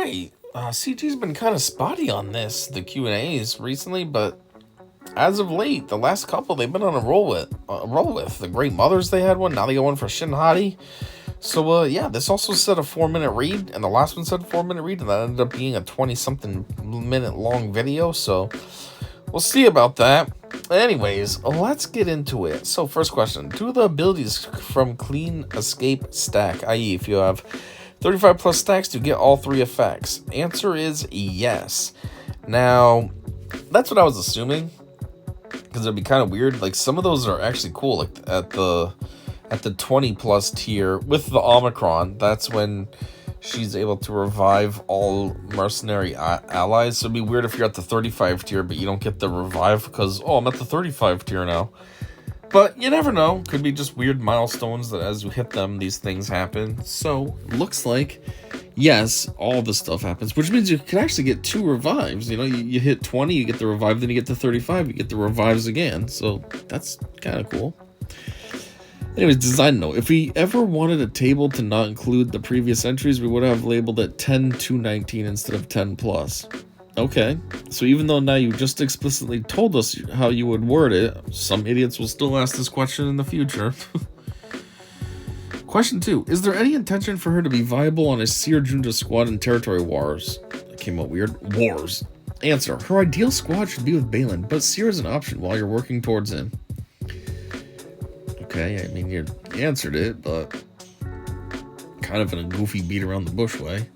right. CG's been kind of spotty on this, the Q&As recently, but as of late, the last couple they've been on a roll with. The Great Mothers, they had one. Now they got one for Shin Hati. So yeah, this also said a 4-minute read, and the last one said 4-minute read, and that ended up being a 20-something minute long video. So we'll see about that. Anyways, let's get into it. So first question: do the abilities from Clean Escape stack? I.e., if you have 35 plus stacks, do you get all 3 effects? Answer is yes. Now, that's what I was assuming, because it'd be kind of weird. Like, some of those are actually cool. Like at the 20 plus tier with the Omicron, that's when she's able to revive all mercenary allies. So it'd be weird if you're at the 35 tier, but you don't get the revive because, oh, I'm at the 35 tier now. But you never know. Could be just weird milestones that as you hit them, these things happen. So, looks like, yes, all the stuff happens, which means you can actually get 2 revives. You know, you hit 20, you get the revive, then you get to 35, you get the revives again. So, that's kind of cool. Anyways, design note. If we ever wanted a table to not include the previous entries, we would have labeled it 10 to 19 instead of 10 plus. Okay, so even though now you just explicitly told us how you would word it, some idiots will still ask this question in the future. Question 2. Is there any intention for her to be viable on a Seer Junta squad in Territory Wars? That came out weird. Wars. Answer. Her ideal squad should be with Balin, but Seer is an option while you're working towards him. Okay, I mean, you answered it, but kind of in a goofy beat around the bush way.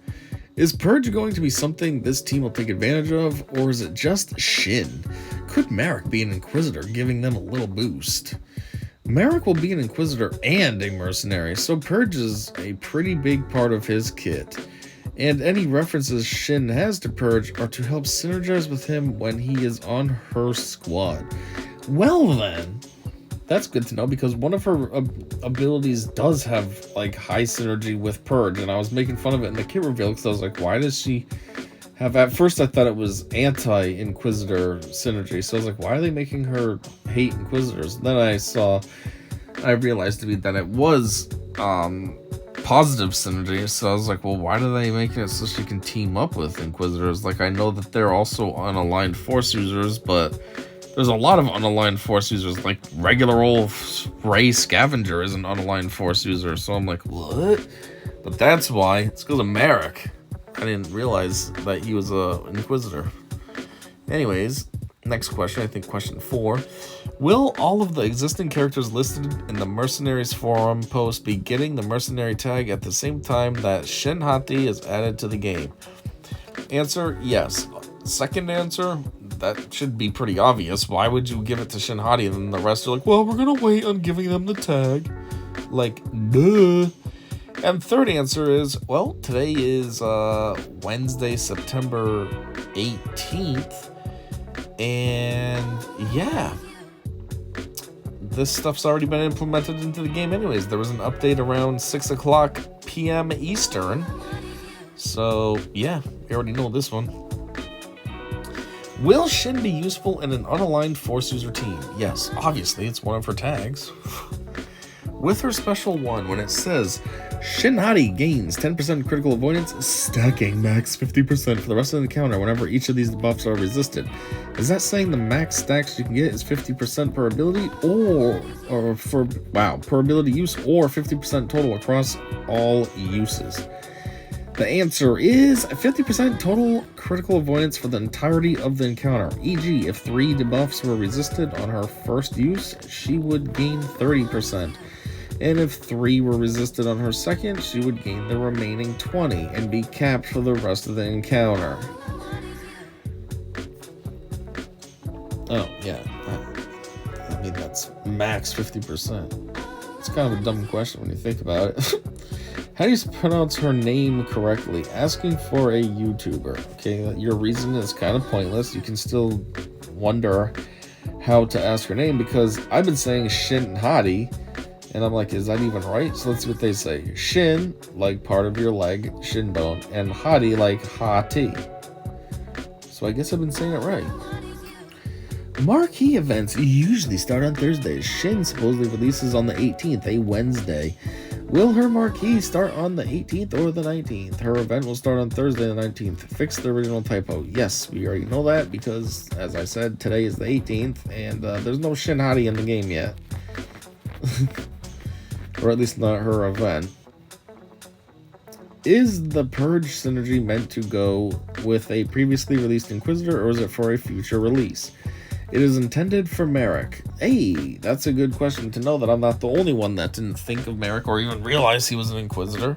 Is Purge going to be something this team will take advantage of, or is it just Shin? Could Merrick be an Inquisitor, giving them a little boost? Merrick will be an Inquisitor and a Mercenary, so Purge is a pretty big part of his kit. And any references Shin has to Purge are to help synergize with him when he is on her squad. Well then, that's good to know, because one of her abilities does have, like, high synergy with Purge, and I was making fun of it in the kit reveal, because I was like, why does she have... At first, I thought it was anti-Inquisitor synergy, so I was like, why are they making her hate Inquisitors? And then I realized to me that it was positive synergy, so I was like, well, why are they making it so she can team up with Inquisitors? Like, I know that they're also unaligned Force users, but... there's a lot of unaligned Force users, like regular old Ray Scavenger is an unaligned Force user, so I'm like, what? But that's why. It's because of Merrick. I didn't realize that he was an Inquisitor. Anyways, next question, I think question 4. Will all of the existing characters listed in the Mercenaries forum post be getting the Mercenary tag at the same time that Shin Hati is added to the game? Answer, yes. Second answer, that should be pretty obvious. Why would you give it to Shin Hati and then the rest are like, well, we're gonna wait on giving them the tag? Like, duh. And third answer is, well, today is Wednesday, September 18th. And yeah, this stuff's already been implemented into the game anyways. There was an update around 6 o'clock p.m. Eastern. So yeah, we already know this one. Will Shin be useful in an unaligned Force user team? Yes, obviously, it's one of her tags. With her special one, when it says, Shin Hati gains 10% critical avoidance, stacking max 50% for the rest of the encounter whenever each of these buffs are resisted. Is that saying the max stacks you can get is 50% per ability, per ability use, or 50% total across all uses? The answer is 50% total critical avoidance for the entirety of the encounter. E.g., if 3 debuffs were resisted on her first use, she would gain 30%. And if 3 were resisted on her second, she would gain the remaining 20 and be capped for the rest of the encounter. Oh, yeah. I mean, that's max 50%. It's kind of a dumb question when you think about it. How do you pronounce her name correctly? Asking for a YouTuber. Okay, your reason is kind of pointless. You can still wonder how to ask her name, because I've been saying Shin Hati, and I'm like, is that even right? So let's see what they say. Shin, like part of your leg, shin bone, and Hati, like Hati. So I guess I've been saying it right. Marquee events usually start on Thursdays. Shin supposedly releases on the 18th, a Wednesday. Will her marquee start on the 18th or the 19th? Her event will start on Thursday the 19th. Fix the original typo. Yes, we already know that because, as I said, today is the 18th, and there's no Shin Hati in the game yet. Or at least not her event. Is the Purge synergy meant to go with a previously released Inquisitor, or is it for a future release? It is intended for Merrick. Hey, that's a good question to know that I'm not the only one that didn't think of Merrick or even realize he was an Inquisitor.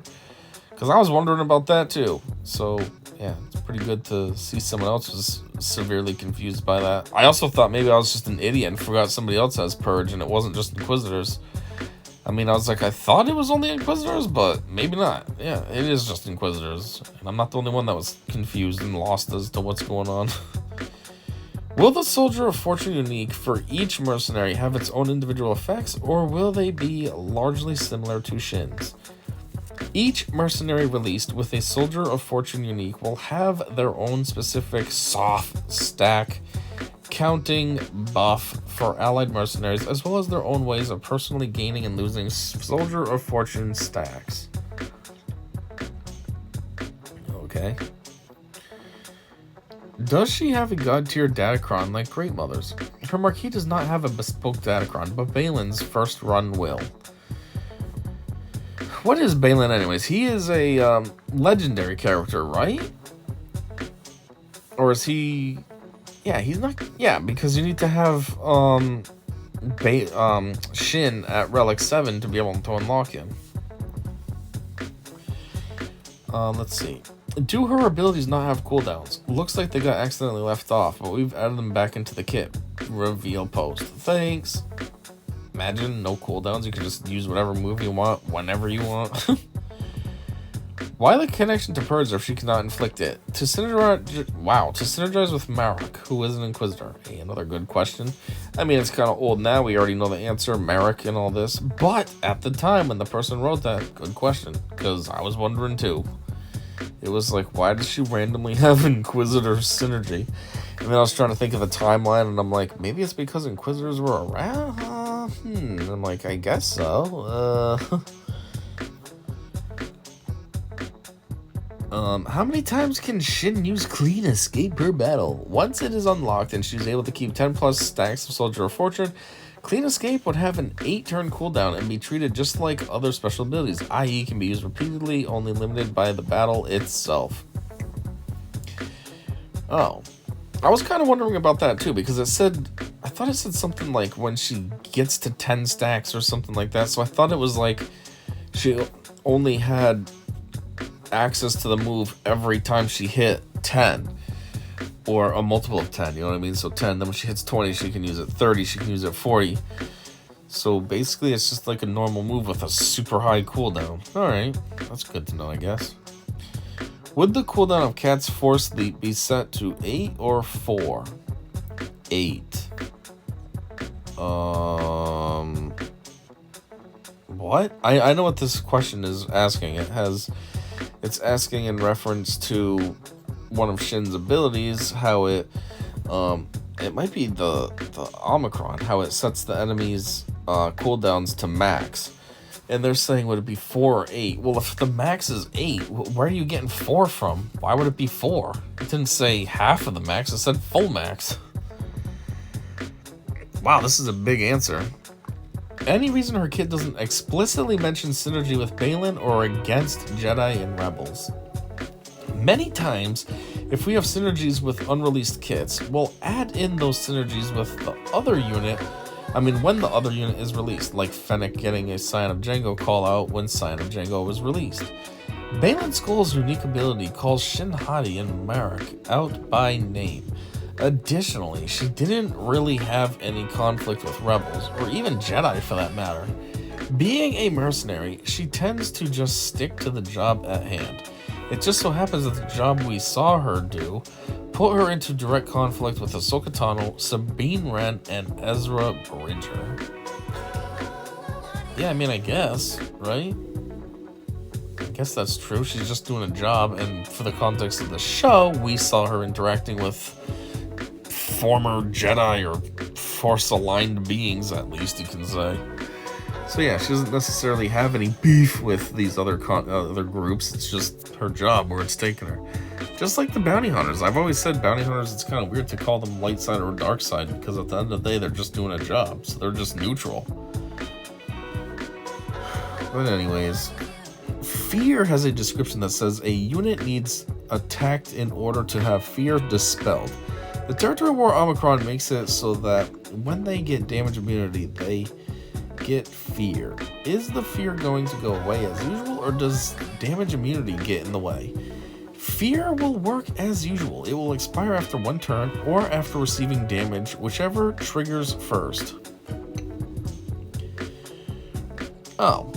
Because I was wondering about that too. So, yeah, it's pretty good to see someone else was severely confused by that. I also thought maybe I was just an idiot and forgot somebody else has Purge and it wasn't just Inquisitors. I mean, I was like, I thought it was only Inquisitors, but maybe not. Yeah, it is just Inquisitors. And I'm not the only one that was confused and lost as to what's going on. Will the Soldier of Fortune unique for each mercenary have its own individual effects, or will they be largely similar to Shin's? Each mercenary released with a Soldier of Fortune unique will have their own specific soft stack counting buff for allied mercenaries, as well as their own ways of personally gaining and losing Soldier of Fortune stacks. Okay. Does she have a god tier datacron like Great Mothers? Her marquee does not have a bespoke datacron, but Balin's first run will. What is Balin anyways? He is a legendary character, right? Or is he... Yeah, he's not... Yeah, because you need to have Shin at Relic 7 to be able to unlock him. Let's see. Do her abilities not have cooldowns? Looks like they got accidentally left off, but we've added them back into the kit. Reveal post. Thanks. Imagine no cooldowns. You can just use whatever move you want, whenever you want. Why the connection to Purge if she cannot inflict it? To synergize with Marek, who is an Inquisitor. Hey, another good question. I mean, it's kind of old now. We already know the answer, Marek and all this. But at the time when the person wrote that, good question. Because I was wondering too. It was like, why does she randomly have Inquisitor synergy? And then I was trying to think of the timeline, and I'm like, maybe it's because Inquisitors were around? I'm like, I guess so. How many times can Shin use Clean Escape per battle? Once it is unlocked and she's able to keep 10 plus stacks of Soldier of Fortune, Clean Escape would have an 8-turn cooldown and be treated just like other special abilities, i.e. can be used repeatedly, only limited by the battle itself. Oh. I was kind of wondering about that too, because I thought it said something like when she gets to 10 stacks or something like that, so I thought it was like she only had access to the move every time she hit 10. Or a multiple of 10, you know what I mean? So 10, then when she hits 20, she can use it 30, she can use it 40. So basically, it's just like a normal move with a super high cooldown. Alright, that's good to know, I guess. Would the cooldown of Cat's Force Leap be set to 8 or 4? 8. What? I know what this question is asking. It's asking in reference to one of Shin's abilities, how it might be the Omicron, how it sets the enemy's cooldowns to max. And they're saying, would it be 4 or 8? Well, if the max is 8, where are you getting 4 from? Why would it be 4? It didn't say half of the max, it said full max. Wow, this is a big answer. Any reason her kit doesn't explicitly mention synergy with Balin or against Jedi and Rebels? Many times, if we have synergies with unreleased kits, we'll add in those synergies with the other unit. When the other unit is released, like Fennec getting a Scion of Django call out when Scion of Django was released. Balin Skull's unique ability calls Shin Hati and Marek out by name. Additionally, she didn't really have any conflict with Rebels, or even Jedi for that matter. Being a mercenary, she tends to just stick to the job at hand. It just so happens that the job we saw her do put her into direct conflict with Ahsoka Tano, Sabine Wren, and Ezra Bridger. Yeah, I guess, right? I guess that's true. She's just doing a job, and for the context of the show, we saw her interacting with former Jedi or Force-aligned beings, at least you can say. So yeah, she doesn't necessarily have any beef with these other groups. It's just her job where it's taking her. Just like the bounty hunters. I've always said bounty hunters, it's kind of weird to call them light side or dark side, because at the end of the day, they're just doing a job. So they're just neutral. But anyways, fear has a description that says a unit needs attacked in order to have fear dispelled. The Territory War Omicron makes it so that when they get damage immunity, they get fear. Is the fear going to go away as usual, or does damage immunity get in the way? Fear will work as usual. It will expire after one turn or after receiving damage, whichever triggers first. Oh.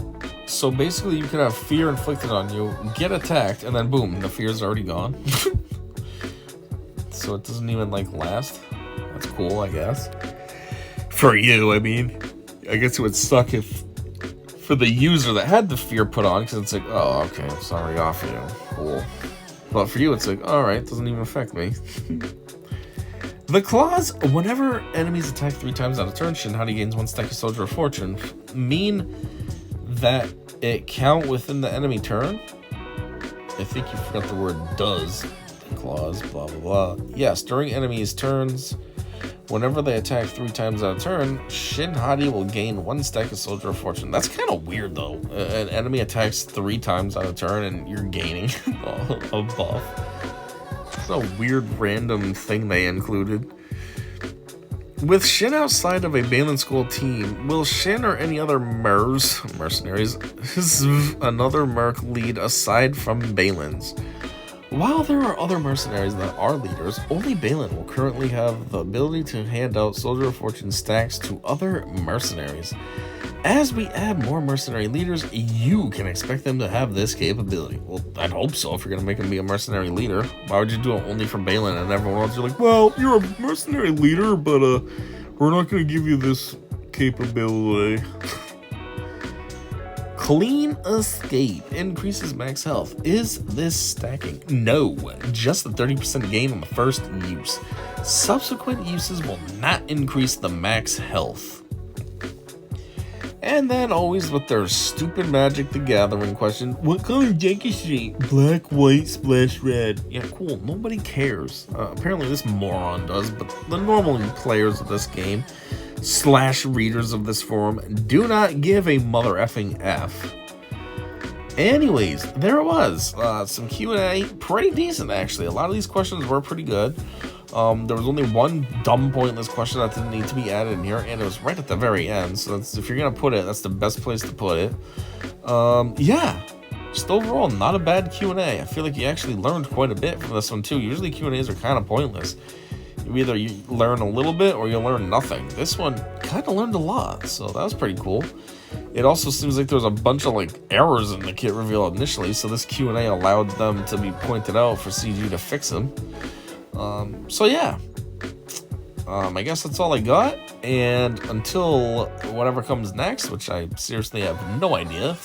So basically you could have fear inflicted on you, get attacked, and then boom, the fear's already gone. So it doesn't even last. That's cool, I guess. For you, I mean. I guess it would suck if for the user that had the fear put on, because it's oh, okay, I'm sorry, off you. Cool. But for you, it's alright, doesn't even affect me. The clause, whenever enemies attack 3 times out of turn, Shin Hati gains 1 stack of Soldier of Fortune, mean that it count within the enemy turn? I think you forgot the word does. The clause, blah, blah, blah. Yes, during enemies' turns, whenever they attack 3 times out of turn, Shin Hati will gain 1 stack of Soldier of Fortune. That's kind of weird, though. An enemy attacks 3 times out of turn, and you're gaining a buff. It's a weird, random thing they included. With Shin outside of a Balin School team, will Shin or any other mercenaries, another merc lead aside from Balin's? While there are other mercenaries that are leaders, only Balin will currently have the ability to hand out Soldier of Fortune stacks to other mercenaries. As we add more mercenary leaders, you can expect them to have this capability. Well, I'd hope so if you're going to make them be a mercenary leader. Why would you do it only for Balin and everyone else? You're well, you're a mercenary leader, but we're not going to give you this capability. Clean Escape increases max health. Is this stacking? No, just the 30% gain on the first use. Subsequent uses will not increase the max health. And then always with their stupid Magic the Gathering question, what color deck is she? Black, white, splash red. Yeah, cool, nobody cares. Apparently this moron does, but the normal players of this game / readers of this forum do not give a mother effing F. Anyways, there it was. Some Q&A, pretty decent actually. A lot of these questions were pretty good. There was only one dumb, pointless question that didn't need to be added in here, and it was right at the very end. So that's, if you're gonna put it, that's the best place to put it. Yeah, just overall, not a bad Q&A. I feel like you actually learned quite a bit from this one too. Usually Q&As are kind of pointless. You learn a little bit or you learn nothing. This one kind of learned a lot, so that was pretty cool. It also seems like there's a bunch of errors in the kit reveal initially, so this Q&A allowed them to be pointed out for CG to fix them. So yeah, I guess that's all I got, and until whatever comes next, which I seriously have no idea,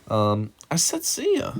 I said see ya.